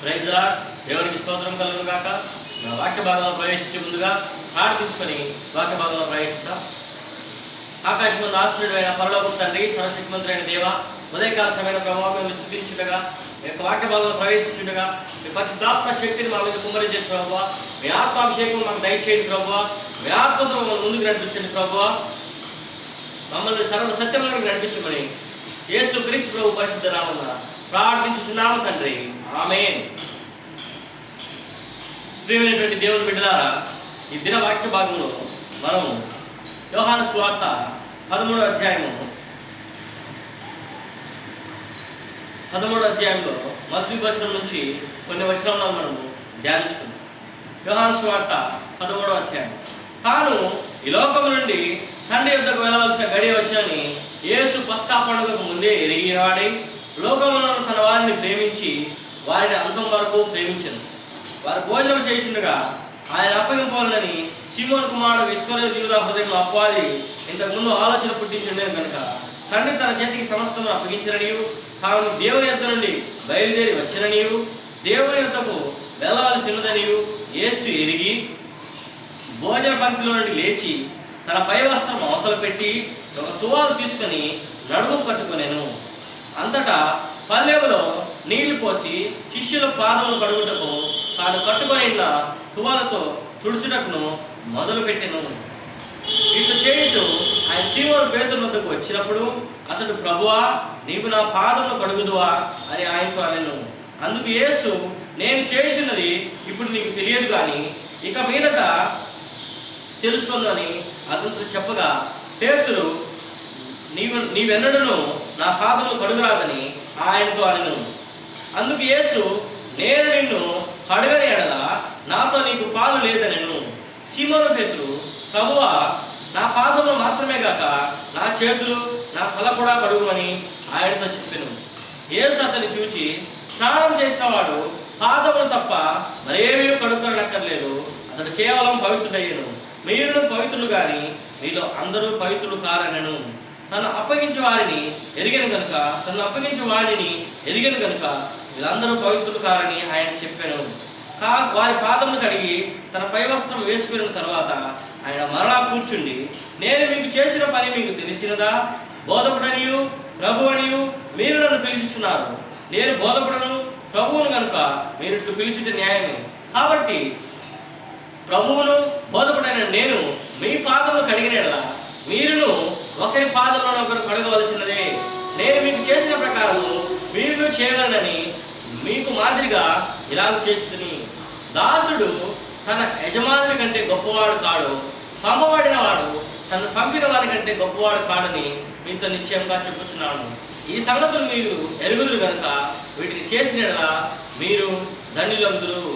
Praise the lord. దేవునికి స్తోత్రం కలుగును గాక. నా వాక్య భాగంలో ప్రవేశించే ముందుగా ప్రార్థించుకొని వాక్య భాగంలో ప్రవేశిద్దాం. ఆకాశమందు ఆశ్రయుడైన పరలోకపు తండ్రి, సర్వశక్తిమంతుడైన అయిన దేవ, ఉదయకాల సమయమైన ప్రభావం విశుద్ధించుండగా, మీ యొక్క వాక్య భాగంలో ప్రవేశించుండగా మీ పరిశుద్ధాత్మ శక్తిని మా మీద కుమ్మరించండి ప్రభువా. మీ ఆత్మాభిషేకం మాకు దయచేయండి ప్రభువా. మీ ఆత్మతో మమ్మల్ని ముందుకు నడిపించండి ప్రభువా. మమ్మల్ని సర్వ సత్యంలోకి నడిపించమని యేసు క్రీస్తు ప్రభు పరిశుద్ధ నామమున ప్రార్థించుచున్నాము తండ్రి, ఆమేన్. ప్రియమైనటువంటి దేవుని బిడ్డలారా, ఈ దిన వాక్య భాగంలో మనము యోహాను సువార్త 13వ అధ్యాయంలో మొదటి వచనం నుంచి కొన్ని వచనాలను మనము ధ్యానించుకుందాం. యోహాను సువార్త 13వ అధ్యాయం. తాను ఈ లోకము నుండి తండ్రి యొద్దకు వెళ్ళవలసిన గడియ వచ్చని యేసు పస్కా పండుగకు ముందే ఎరిగినవాడై లోకములను తన వారిని ప్రేమించి వారిని అంతం వరకు ప్రేమించను. వారు భోజనం చేయుచుండగా ఆయన అప్పగింపాలని సీమోను కుమారుడు ఇస్కరియోతు యూదా హృదయంలో అపవాది ఇంతకుముందు ఆలోచన పుట్టించుండేది కనుక తండ్రి తన చేతికి సమస్తము అప్పగించననియు, తాను దేవుని యొద్ద నుండి బయలుదేరి వచ్చిననియు, దేవుని యొద్దకు వెళ్ళవలసి ఉన్నదనియు యేసు ఎరిగి భోజన పంక్తిలో నుండి లేచి తన పై వస్త్రం అవతల పెట్టి ఒక తువాలు తీసుకొని నడుము కట్టుకొనెను. అంతటా పల్లెములో నీళ్లు పోసి శిష్యుల పాదములు కడుగుటకు తాను కట్టుకొనిన తువాలతో తుడుచుటకును మొదలుపెట్టెను. ఇట్లు చేయుచు ఆయన సీమోను పేతురు వద్దకు వచ్చినప్పుడు అతడు, ప్రభువా, నీవు నా పాదములు కడుగుదువా అని ఆయనతో అనెను. అందుకు యేసు, నేను చేయుచున్నది ఇప్పుడు నీకు తెలియదు కానీ ఇక మీదట తెలుసుకొను అని అతనితో చెప్పగా, పేతురు, నీవెన్నడూను నా పాదములు కడుగురాదని ఆయనతో అనెను. అందుకు యేసు, నేను నిన్ను కడగని ఎడల నాతో నీకు పాలు లేదనెను. సీమోను పేతురు, ప్రభువా, నా పాదములు మాత్రమే గాక నా చేతులు నా తల కూడా కడుగుమని ఆయనతో చెప్పెను. యేసు అతన్ని చూచి, స్నానం చేసిన వాడు పాదములు తప్ప మరేమీ కడుక్కొనక్కర్లేదు, అతడు కేవలం పవిత్రుడయ్యను. మీరును పవిత్రులు కానీ మీలో అందరూ పవిత్రులు కారనెను. తను అప్పగించే వారిని ఎరిగను గనుక వీళ్ళందరూ పవిత్రులు కారని ఆయన చెప్పాను. వారి పాదములు కడిగి తన పై వస్త్రం వేసుకున్న తర్వాత ఆయన మరలా కూర్చుండి, నేను మీకు చేసిన పని మీకు తెలిసినదా? బోధకుడనియు ప్రభు అనియు మీరు నన్ను పిలుచుచున్నారు. నేను బోధకుడను ప్రభువును కనుక మీరు ఇట్లు పిలుచుట న్యాయమే. కాబట్టి ప్రభువును బోధకుడైన నేను మీ పాదములు కడిగినలా మీరును ఒకరి పాదములను ఒకరు కడగవలసినదే. నేను మీకు చేసిన ప్రకారము మీరును చేయగలనని మీకు మాదిరిగా ఇలాగ చేస్తుని. దాసుడు తన యజమానుని కంటే గొప్పవాడు కాడు, పంపబడిన వాడు తను పంపిన వారి కంటే గొప్పవాడు కాడని మీతో నిశ్చయంగా చెప్పుచున్నాను. ఈ సంగతులు మీరు ఎరుగుదురు కనుక వీటిని చేసిన మీరు ధన్యులగుదురు.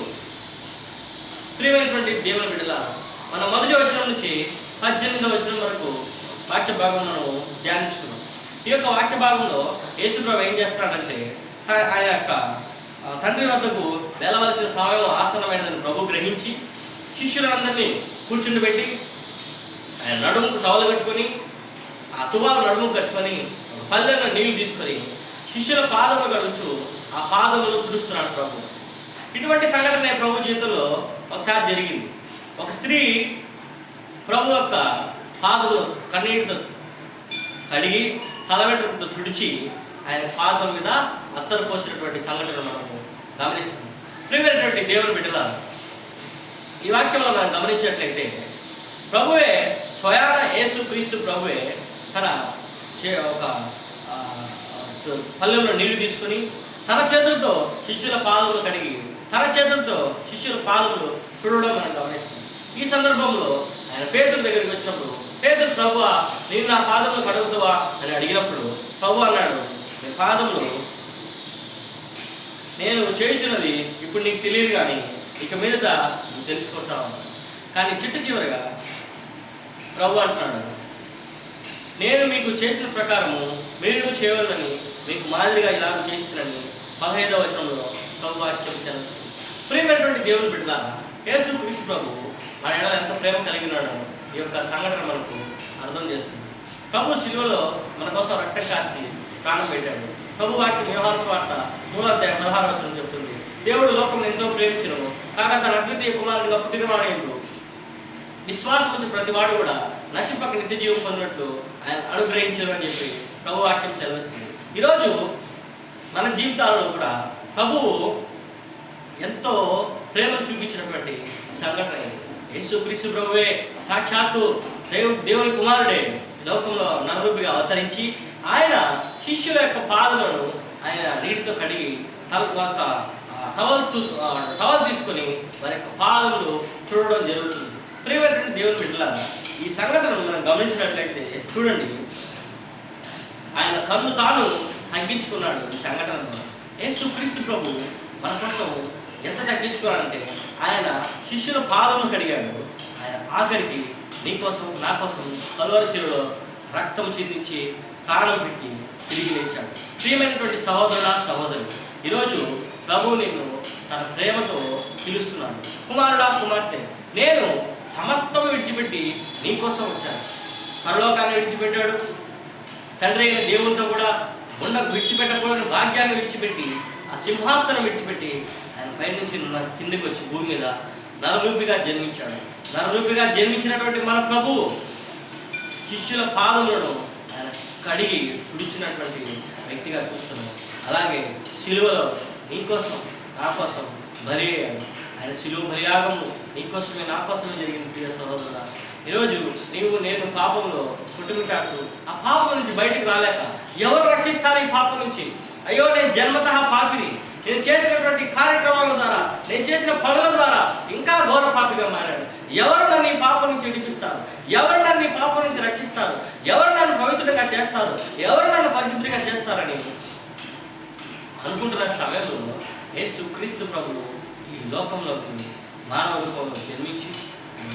ప్రియమైనటువంటి దేవుని బిడ్డల, మన మొదటి వచనం నుంచి 18వ వచనం వరకు వాక్య భాగం మనం ధ్యానించుకున్నాం. ఈ యొక్క వాక్య భాగంలో యేసుప్రభు ఏం చేస్తున్నాడంటే, ఆయన యొక్క తండ్రి వద్దకు వెళ్ళవలసిన సమయం ఆసన్నమైనదని ప్రభు గ్రహించి శిష్యులందరినీ కూర్చుండిపెట్టి ఆయన నడుముకు టవలు కట్టుకొని ఆ తువాలు నడుము కట్టుకొని పల్లెలో నీళ్లు తీసుకొని శిష్యుల పాదములు కడుగుచు ఆ పాదములు తుడుస్తున్నాడు ప్రభు. ఇటువంటి సంఘటన ప్రభు జీవితంలో ఒకసారి జరిగింది. ఒక స్త్రీ ప్రభు యొక్క పాదములు కన్నీటితో కడిగి తలవెంట్రుకతో తుడిచి ఆయన పాదం మీద అత్తరు పోసినటువంటి సంఘటన మనము గమనిస్తున్నాం. ప్రియమైనటువంటి దేవుని బిడ్డల, ఈ వాక్యంలో మనం గమనించినట్లయితే ప్రభువే స్వయాన యేసు క్రీస్తు ప్రభువే తన ఒక పల్లెంలో నీళ్లు తీసుకొని తన చేతులతో శిష్యుల పాదములు కడిగి తన చేతులతో శిష్యుల పాదములు తుడవడం మనం గమనిస్తాం. ఈ సందర్భంలో ఆయన పేతురు దగ్గరికి వచ్చినప్పుడు, పేతురు, ప్రభువా, నేను నా పాదములు కడుగుతావా అని అడిగినప్పుడు ప్రభు అన్నాడు, నీ పాదములు నేను చేయించినది ఇప్పుడు నీకు తెలియదు కానీ ఇక మీదట నువ్వు తెలుసుకుంటావు. కానీ చిట్ట చివరిగా ప్రభు అంటున్నాడు, నేను మీకు చేసిన ప్రకారము మీరు చేయవాలని మీకు మాదిరిగా ఇలాగ చేస్తున్నానని 15వ వచనంలో ప్రభు వాక్యం సెలవుస్తుంది. ప్రియమైనటువంటి దేవుని బిడ్డలారా, యేసు క్రీస్తు ప్రభు మన ఎడల ఎంత ప్రేమ కలిగినాడో ఈ యొక్క సంఘటన మనకు అర్థం చేస్తుంది. ప్రభు శిలువలో మన కోసం రక్తం కార్చి ప్రాణం పెట్టాడు. ప్రభు వాక్యం యోహాను సువార్త 3వ అధ్యాయం 16వ వచనం చెప్తుంది, దేవుడు లోకం ఎంతో ప్రేమించను కాగా తన అద్వితీయ కుమారునిగా పుట్టినవాడు విశ్వాసం వచ్చి ప్రతి వాడు కూడా నశింపక నిత్య జీవం పొందినట్లు ఆయన అనుగ్రహించరు అని చెప్పి ప్రభు వాక్యం సెలవిస్తుంది. ఈరోజు మన జీవితాలలో కూడా ప్రభువు ఎంతో ప్రేమను చూపించినటువంటి సంఘటన ఇది. యేసుక్రీస్తు ప్రభువే సాక్షాత్తు దేవుని కుమారుడే లోకంలో నరరూపిగా అవతరించి ఆయన శిష్యుల యొక్క పాదలను ఆయన నీటితో కడిగి టవల్ తీసుకొని వారి యొక్క పాదములు చూడడం జరుగుతుంది. ప్రియమైనటువంటి దేవుని బిడ్డలారా, ఈ సంఘటనను మనం గమనించినట్లయితే చూడండి, ఆయన తన్ను తాను తగ్గించుకున్నాడు. ఈ సంఘటనలో యేసుక్రీస్తు ప్రభు మన కోసం ఎంత తగ్గించుకున్నాడంటే ఆయన శిష్యుల పాదములు కడిగాడు. ఆయన ఆఖరికి నీ కోసం నా కోసం కలువరి శిలువలో రక్తం చిందించి ప్రాణం పెట్టి తిరిగి లేచాడు. ప్రియమైనటువంటి సహోదరుడా సహోదరు, ఈరోజు ప్రభువు నిన్ను తన ప్రేమతో పిలుస్తున్నాడు. కుమారుడా కుమార్తె, నేను సమస్తం విడిచిపెట్టి నీ కోసం వచ్చాను. పరలోకాన్ని విడిచిపెట్టాడు, తండ్రి అయిన దేవునితో కూడా విడిచిపెట్టకూడని భాగ్యాన్ని విడిచిపెట్టి ఆ సింహాసనం విడిచిపెట్టి ఆయన పైనుంచి కిందికి వచ్చి భూమి మీద నరరూపిగా జన్మించాడు. నరరూపిగా జన్మించినటువంటి మన ప్రభు శిష్యుల పాదములను ఆయన కడిగి తుడిచినటువంటి వ్యక్తిగా చూస్తున్నాం. అలాగే సిలువలో నీకోసం నా కోసం బలి అయ్యాడు. ఆయన సిలువ బలియాగము నీకోసమే నా కోసమే జరిగింది. ప్రియ సహోదరుడా, ఈరోజు నేను పాపంలో కొట్టుమిట్టాడుతూ ఆ పాపం నుంచి బయటకు రాలేక ఎవరు రక్షిస్తారు ఈ పాపం నుంచి? అయ్యో, నేను జన్మతః పాపిని, నేను చేసినటువంటి కార్యక్రమాల ద్వారా, నేను చేసిన పనుల ద్వారా ఇంకా ఘోర పాపిగా మారాడు. ఎవరు నన్ను ఈ పాపం నుంచి విడిపిస్తారు? ఎవరు నన్ను ఈ పాపం నుంచి రక్షిస్తారు? ఎవరు నన్ను పవిత్రంగా చేస్తారు? ఎవరు నన్ను పరిశుద్ధిగా చేస్తారని అనుకుంటున్న సమయంలో యేసుక్రీస్తు ప్రభువు ఈ లోకంలోకి మానవ రూపంలో జన్మించి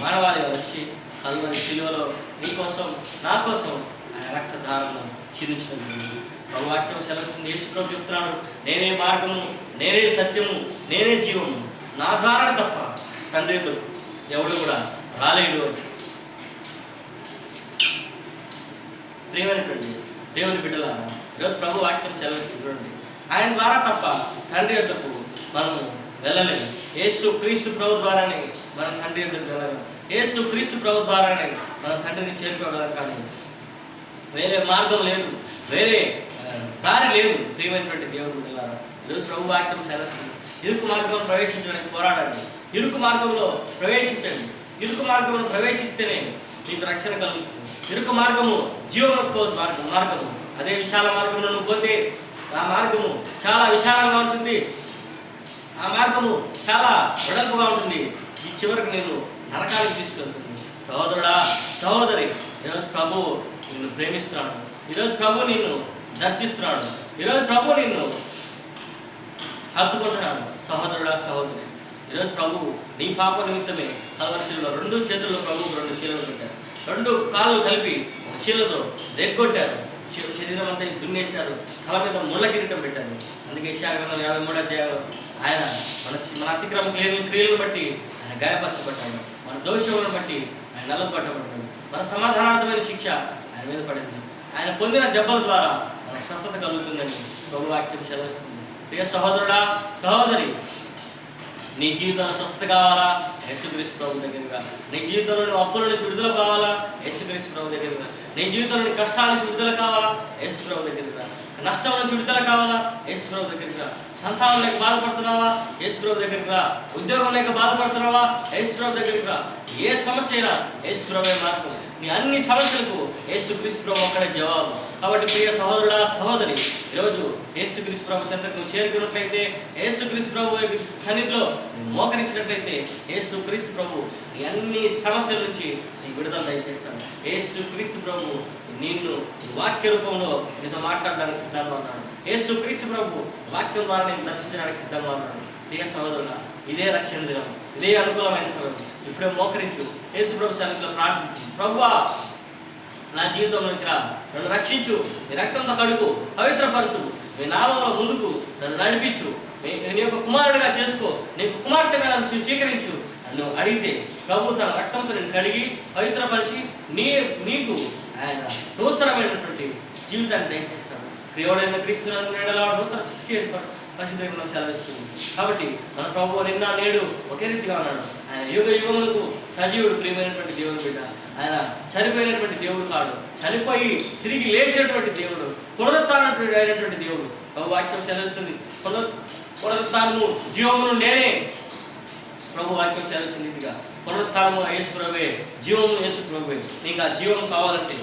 మానవాళిగా వచ్చి కలువరి శిలువలో నీకోసం నా కోసం ఆయన రక్తధారను చిందించడం జరిగింది. వాక్యం సెలవుస్తుంది. యేసు ప్రభు చెప్తున్నాడు, నేనే మార్గము, నేనే సత్యము, నేనే జీవము, నా ద్వారా తప్ప తండ్రి ఎదురు ఎవడు కూడా రాలేడు అని. ప్రియమైనటువంటి దేవుని బిడ్డలారా, ఈరోజు ప్రభు వాక్యం సెలవుస్తుంది. చూడండి, ఆయన ద్వారా తప్ప తండ్రి యొద్దకు మనము వెళ్ళలేము. యేసు క్రీస్తు ప్రభు ద్వారానే మనం తండ్రి యొద్దకు వెళ్ళగలం. యేసు క్రీస్తు ప్రభు ద్వారానే మనం తండ్రిని చేరుకోగలం. కానీ వేరే మార్గం లేదు, వేరే దారి లేదు. ప్రియమైనటువంటి దేవుడు బిడ్డలారా, ఈరోజు ప్రభు వాక్యం సెలవుస్తుంది. ఇరుకు మార్గంలో ప్రవేశించడానికి పోరాడండి. ఇరుకు మార్గంలో ప్రవేశించండి. ఇరుకు మార్గంలో ప్రవేశిస్తేనే మీకు రక్షణ కలుగుతుంది. ఇరుకు మార్గము జీవనోత్పవ మార్గము. అదే విశాల మార్గంలో నువ్వు పోతే ఆ మార్గము చాలా విశాలంగా ఉంటుంది. ఆ మార్గము చాలా వెడల్పుగా ఉంటుంది. ఈ చివరికి నేను నరకానికి తీసుకెళ్తుంది. సహోదరుడా సహోదరి, ఈరోజు ప్రభు నిన్ను ప్రేమిస్తున్నాడు. ఈరోజు ప్రభు నిన్ను దర్శిస్తున్నాడు. ఈరోజు ప్రభు నిన్ను హత్తుకుంటున్నాడు. సహోదరుడా సహోదరి, ఈరోజు ప్రభు నీ పాప నిమిత్తమే కలువరి శిలువలో 2 చేతుల్లో ప్రభువు 2 చీలలు పెట్టారు. 2 కాళ్ళు కలిపి ఒక చీలతో దెగ్గొట్టారు. శరీరం అంతా దున్నేశారు. తల మీద ముళ్ళ కిరీటం పెట్టారు. అందుకే యెషయా గ్రంథం 53వ అధ్యాయంలో ఆయన మన అతిక్రమ క్రియలను బట్టి ఆయన గాయపరచబడ్డాడు. మన దోషములను బట్టి ఆయన నల్లబట్టబడ్డాడు. మన సమాధానార్థమైన శిక్ష ఆయన మీద పడింది. ఆయన పొందిన దెబ్బల ద్వారా మనకు స్వస్థత కలుగుతుందని ప్రభు వాక్యం సెలవిస్తుంది. ప్రియ సహోదరుడా సహోదరి, నీ జీవితంలో స్వస్థత కావాలా? యేసుక్రీస్తు ప్రభు దగ్గరగా. నీ జీవితంలో నువ్వు అప్పుల నుంచి విడుదల కావాలా? యేసుక్రీస్తు ప్రభు దగ్గరగా. నీ జీవితంలో కష్టాల నుంచి విడుదల కావాలా? యేసు ప్రభు దగ్గరగా. నష్టం నుంచి విడుదల కావాలా? యేసు ప్రభు దగ్గరగా. సంతానం లేక బాధపడుతున్నావా? యేసు ప్రభు దగ్గరగా. ఉద్యోగం లేక బాధపడుతున్నావా? యేసు ప్రభు దగ్గరగా. ఏ సమస్య అయినా యేసు ప్రభువే మార్గం. నీ అన్ని సమస్యలకు యేసుక్రీస్తు ప్రభు ఒక్కడే జవాబు. కాబట్టి ప్రియ సహోదరుడా సహోదరి, ఈరోజు యేసుక్రీస్తు ప్రభు చెంతకు నువ్వు చేరుకున్నట్లయితే, యేసుక్రీస్తు ప్రభు సన్నిధిలో నువ్వు మోకరించినట్లయితే, యేసుక్రీస్తు ప్రభు నీ అన్ని సమస్యల నుంచి నీకు విడుదల దయచేస్తాడు. యేసుక్రీస్తు ప్రభు నిన్ను వాక్య రూపంలో నీతో మాట్లాడడానికి సిద్ధంగా ఉన్నాడు. యేసుక్రీస్తు ప్రభు వాక్యం ద్వారా నేను దర్శించడానికి సిద్ధంగా ఉన్నాడు. ప్రియ సహోదరుడా, ఇదే రక్షణ దినం, ఇదే అనుకూలమైన సమయం. ఇప్పుడే మోకరించు, యేసు ప్రభు సన్నిధిలో ప్రార్థించు. ప్రభువా, నా జీవితంలో నుంచి నన్ను రక్షించు, నీ రక్తంతో కడుగు, పవిత్రపరచు, నీ నామంలో ముందుకు నన్ను నడిపించు, నీ యొక్క కుమారుడిగా చేసుకో, నీకు కుమార్తెగా నన్ను స్వీకరించు నన్ను అడిగితే ప్రభు తన రక్తంతో నేను కడిగి పవిత్రపరిచి నీకు ఆయన నూతనమైనటువంటి జీవితాన్ని దయచేస్తాడు. ప్రియుడైన క్రీస్తునందు నూతన సృష్టి పరిశుద్ధ గ్రంథం సెలవిస్తుంది. కాబట్టి మన ప్రభువు నిన్న నేడు ఒకే రీతిగా ఉన్నాడు. ఆయన యుగ యుగములకు సజీవుడు, ప్రియమైనటువంటి దేవుని బిడ్డ. ఆయన చనిపోయినటువంటి దేవుడు కాదు, చనిపోయి తిరిగి లేచినటువంటి దేవుడు, పునరుత్థానటువంటి అయినటువంటి దేవుడు. ప్రభు వాక్యం సెలవిస్తుంది, పునరుత్థానము జీవమును నేనే. ప్రభు వాక్యం సెలవించిన రీతిగా పునరుత్థానము యేసు ప్రభువే, జీవము యేసు ప్రభువే. నీకు ఆ జీవం కావాలంటే,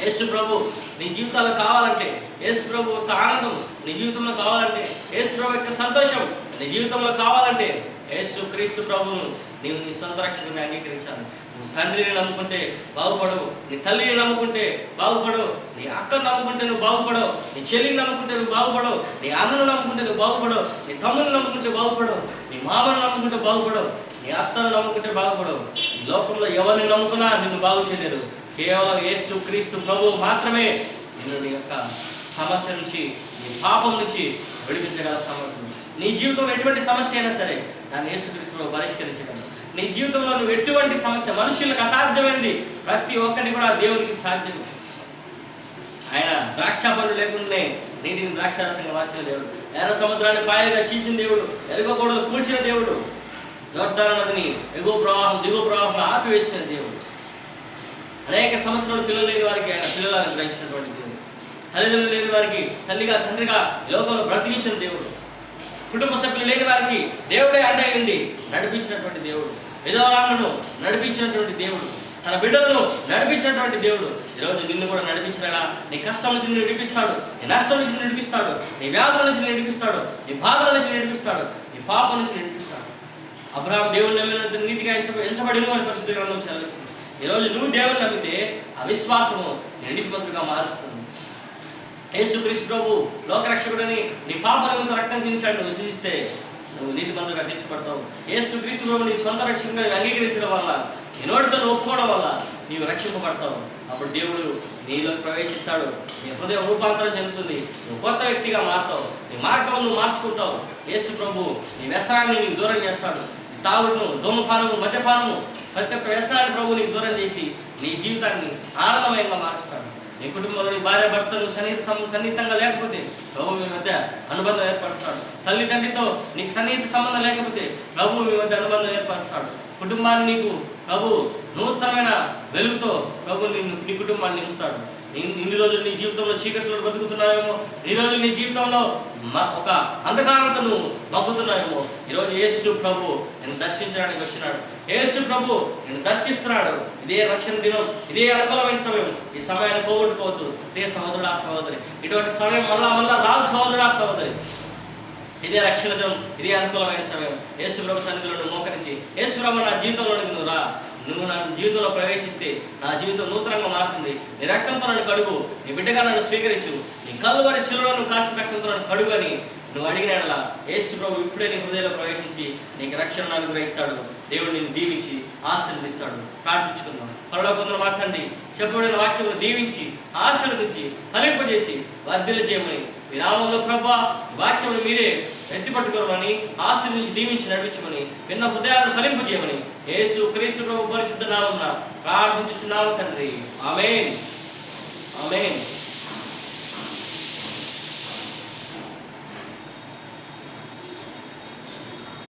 యేసు ప్రభు నీ జీవితాల్లో కావాలంటే, యేసు ప్రభు యొక్క ఆనందం నీ జీవితంలో కావాలంటే, యేసు ప్రభు యొక్క సంతోషం నీ జీవితంలో కావాలంటే, యేసు క్రీస్తు ప్రభువును నీవు నీ సొంత రక్షకుని అంగీకరించాలి. నువ్వు తండ్రిని నమ్ముకుంటే బాగుపడవు, నీ తల్లిని నమ్ముకుంటే బాగుపడవు, నీ అక్కను నమ్ముకుంటే నువ్వు బాగుపడవు, నీ చెల్లిని నమ్ముకుంటే నువ్వు బాగుపడవు, నీ అన్నను నమ్ముకుంటే నువ్వు బాగుపడవు, నీ తమ్ముని నమ్ముకుంటే బాగుపడవు, నీ మామను నమ్ముకుంటే బాగుపడవు, నీ అత్తను నమ్ముకుంటే బాగుపడవు. ఈ లోకంలో ఎవరిని నమ్ముకున్నా నిన్ను బాగు చేయలేరు. కేవలం యేసు క్రీస్తు ప్రభువు మాత్రమే నిన్ను నీ యొక్క సమస్య నుంచి, నీ పాపం నుంచి విడిపించగల సమర్థుడు. నీ జీవితంలో ఎటువంటి సమస్య అయినా సరే దాన్ని యేసు క్రీస్తు ప్రభు పరిష్కరించగలరు. నీ జీవితంలో నువ్వు ఎటువంటి సమస్య, మనుషులకు అసాధ్యమైనది ప్రతి ఒక్కటి కూడా దేవునికి సాధ్యమే. ఆయన ద్రాక్ష పండు లేకుండానే నీటిని ద్రాక్షారసంగా మార్చిన దేవుడు, ఎర్ర సముద్రాన్ని పాయలుగా చీల్చిన దేవుడు, ఎరుగగోడలు కూల్చిన దేవుడు, జోర్దాను నదిని ఎగువ ప్రవాహం దిగువ ప్రవాహంగా ఆపివేసిన దేవుడు, అనేక సంవత్సరాలు పిల్లలు లేని వారికి ఆయన పిల్లలను గ్రహించినటువంటి దేవుడు, తల్లిదండ్రులు లేని వారికి తల్లిగా తండ్రిగా ఈ లోకంలో బ్రతికించిన దేవుడు, కుటుంబ సభ్యులు లేని వారికి దేవుడే అండయండి నడిపించినటువంటి దేవుడు, విధవరాలను నడిపించినటువంటి దేవుడు, తన బిడ్డలను నడిపించినటువంటి దేవుడు. ఈరోజు నిన్ను కూడా నడిపించినా, నీ కష్టం నుంచి నిన్ను నడిపిస్తాడు, నీ నష్టం నుంచి నిన్ను నడిపిస్తాడు, నీ వ్యాధుల నుంచి నడిపిస్తాడు, నీ బాధల నుంచి నడిపిస్తాడు, నీ పాపం నుంచి నడిపిస్తాడు. అబ్రహాము దేవుని నమ్మినంత నీతిగా ఎంచబడిను అని పరిశుద్ధ గ్రంథం సెలవిస్తుంది. ఈరోజు నువ్వు దేవుని నమ్మితే ఆ విశ్వాసము నీతిమంతుడిగా మారుస్తుంది. యేసు క్రీస్తు ప్రభు లోకరక్షకుడని నీ పాపలను రక్తం చించాడు నువ్వు విశ్వసిస్తే నువ్వు నీతిమంతుడిగా తీర్చబడతావు. యేసు క్రీస్తు ప్రభు నీ సొంత రక్షకుడిగా అంగీకరించడం వల్ల, నీ నోటితో ఒప్పుకోవడం వల్ల నీవు రక్షింపబడతావు. అప్పుడు దేవుడు నీలో ప్రవేశిస్తాడు, నీ హృదయం రూపాంతరం చెందుతుంది, నువ్వు కొత్త వ్యక్తిగా మారుతావు, నీ మార్గం నువ్వు మార్చుకుంటావు. యేసు ప్రభు నీ వ్యసనాన్ని నీకు దూరం చేస్తాడు. నీ తాగుడును, ధూమపానము, మద్యపానము, ప్రతి ఒక్క వ్యసనాన్ని ప్రభు నీకు దూరం చేసి నీ జీవితాన్ని ఆనందమయంగా మారుస్తాడు. నీ కుటుంబంలో నీ భార్య భర్తలు సన్నిహితంగా లేకపోతే ప్రభు మీ మధ్య అనుబంధం ఏర్పరుస్తాడు. తల్లిదండ్రితో నీకు సన్నిహిత సంబంధం లేకపోతే ప్రభు మీ మధ్య అనుబంధం ఏర్పరుస్తాడు. కుటుంబాన్ని నీకు ప్రభు నూతనమైన వెలుగుతో ప్రభు నీ కుటుంబాన్ని నింపుతాడు. ఇన్ని రోజులు నీ జీవితంలో చీకట్లో బతుకుతున్నావేమో, ఈ రోజులు నీ జీవితంలో ఒక అంధకారంతో నువ్వు మగ్గుతున్నావేమో, ఈరోజు యేసు ప్రభు నేను దర్శించడానికి వచ్చినాడు. యేసు ప్రభు నేను దర్శిస్తున్నాడు. ఇదే రక్షణ దినం, ఇదే అనుకూలమైన సమయం. ఈ సమయాన్ని పోగొట్టుకోవద్దు. ఇదే సహోదరుడా సహోదరి, ఇటువంటి సమయం మళ్ళా రాదు సహోదరుడా సహోదరి. ఇదే రక్షణ దినం, ఇదే అనుకూలమైన సమయం. యేసు ప్రభు సన్నిధిలో నువ్వు మోకరించి, యేసు ప్రభు నా జీవితంలోనికి నువ్వు రా, నువ్వు నా జీవితంలో ప్రవేశిస్తే నా జీవితం నూతనంగా మారుతుంది. నీ రక్తంతో నన్ను కడుగు, నీ బిడ్డగా నన్ను స్వీకరించు, నీ కల్వరి శిలువను కాల్చి రక్తంతో నన్ను కడుగు అని నువ్వు అడిగినాడలా యేసు ప్రభు ఇప్పుడే నీ హృదయంలో ప్రవేశించి నీకు రక్షణను అనుగ్రహిస్తాడు. దేవుడు నిన్ను దీవించి ఆశీర్వదిస్తాడు. ప్రార్థించుకుందాం. పరలోకమున మా తండ్రి, చెప్పబడిన వాక్యమును దీవించి ఆశీర్వదించి ఫలింపజేసి వర్ధిల్ల చేయమని మీ నామములో ప్రభువా ఈ వాక్యమును మీరే ఎత్తిపట్టుకోమని ఆశీర్వదించి దీవించి నడిపించమని విన్న హృదయాలను ఫలింపజేయమని యేసు క్రీస్తు ప్రభు పరిశుద్ధ నామమున ప్రార్థించుచున్నాము తండ్రి. ఆమేన్, ఆమేన్.